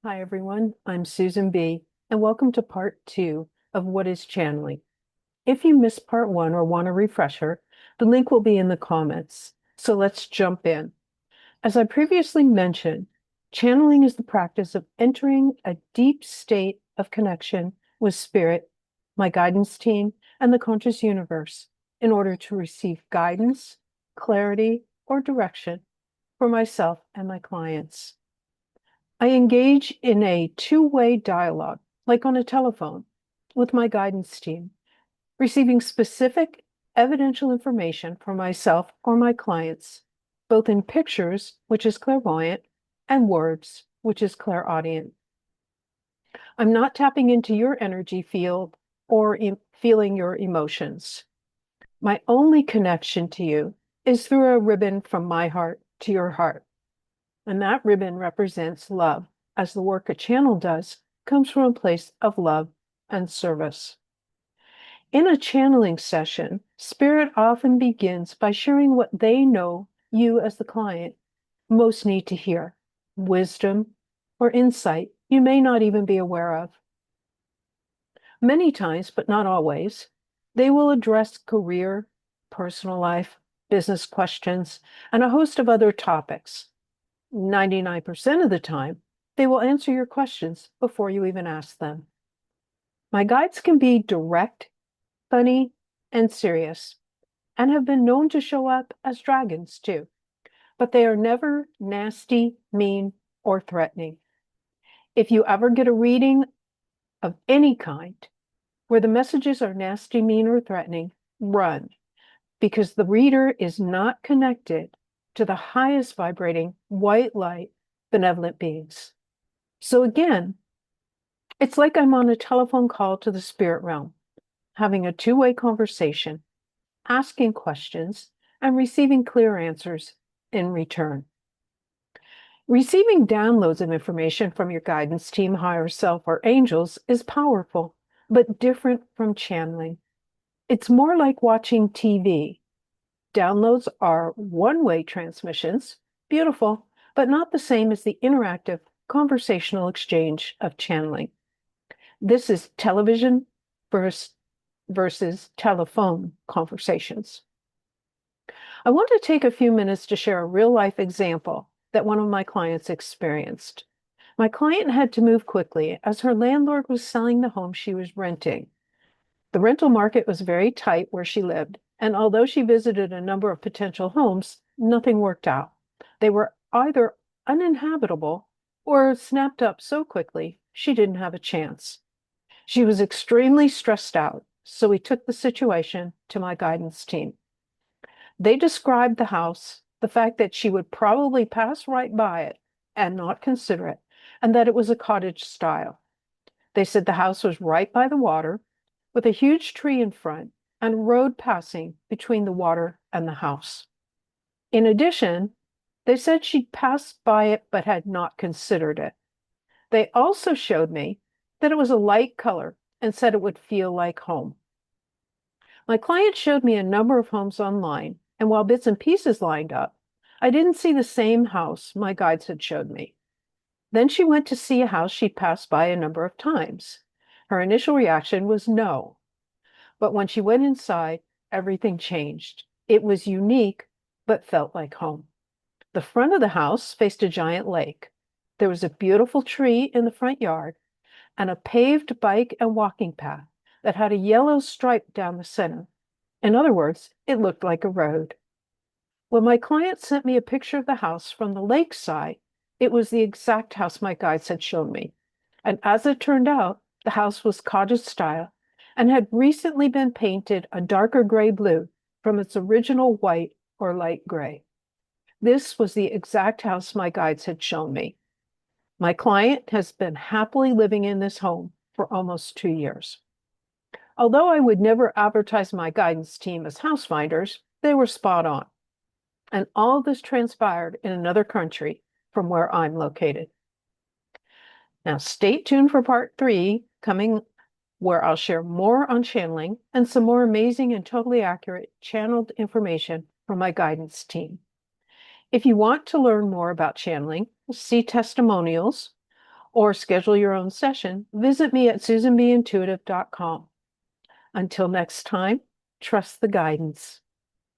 Hi, everyone. I'm Susan B., and welcome to part two of What is Channeling. If you missed part one or want a refresher, the link will be in the comments. So let's jump in. As I previously mentioned, channeling is the practice of entering a deep state of connection with spirit, my guidance team, and the conscious universe in order to receive guidance, clarity, or direction for myself and my clients. I engage in a two-way dialogue, like on a telephone, with my guidance team, receiving specific evidential information for myself or my clients, both in pictures, which is clairvoyant, and words, which is clairaudient. I'm not tapping into your energy field or feeling your emotions. My only connection to you is through a ribbon from my heart to your heart. And that ribbon represents love, as the work a channel does comes from a place of love and service. In a channeling session, spirit often begins by sharing what they know you, as the client, most need to hear, wisdom or insight you may not even be aware of. Many times, but not always, they will address career, personal life, business questions, and a host of other topics. 99% of the time, they will answer your questions before you even ask them. My guides can be direct, funny, and serious, and have been known to show up as dragons too, but they are never nasty, mean, or threatening. If you ever get a reading of any kind where the messages are nasty, mean, or threatening, run, because the reader is not connected to the highest vibrating white light benevolent beings. So again, it's like I'm on a telephone call to the spirit realm, having a two-way conversation, asking questions, and receiving clear answers in return. Receiving downloads of information from your guidance team, higher self, or angels is powerful, but different from channeling. It's more like watching TV. Downloads are one-way transmissions, beautiful, but not the same as the interactive conversational exchange of channeling. This is television versus telephone conversations. I want to take a few minutes to share a real-life example that one of my clients experienced. My client had to move quickly as her landlord was selling the home she was renting. The rental market was very tight where she lived, and although she visited a number of potential homes, nothing worked out. They were either uninhabitable or snapped up so quickly she didn't have a chance. She was extremely stressed out, so we took the situation to my guidance team. They described the house, the fact that she would probably pass right by it and not consider it, and that it was a cottage style. They said the house was right by the water, with a huge tree in front and a road passing between the water and the house. In addition, they said she'd passed by it but had not considered it. They also showed me that it was a light color and said it would feel like home. My client showed me a number of homes online, and while bits and pieces lined up, I didn't see the same house my guides had showed me. Then she went to see a house she'd passed by a number of times. Her initial reaction was no, but when she went inside, everything changed. It was unique, but felt like home. The front of the house faced a giant lake. There was a beautiful tree in the front yard and a paved bike and walking path that had a yellow stripe down the center. In other words, it looked like a road. When my client sent me a picture of the house from the lake side, it was the exact house my guides had shown me. And as it turned out, the house was cottage style and had recently been painted a darker gray blue from its original white or light gray. This was the exact house my guides had shown me. My client has been happily living in this home for almost 2 years. Although I would never advertise my guidance team as house finders, they were spot on. And all this transpired in another country from where I'm located. Now, stay tuned for part three coming, where I'll share more on channeling and some more amazing and totally accurate channeled information from my guidance team. If you want to learn more about channeling, see testimonials, or schedule your own session, visit me at susanbintuitive.com. Until next time, trust the guidance.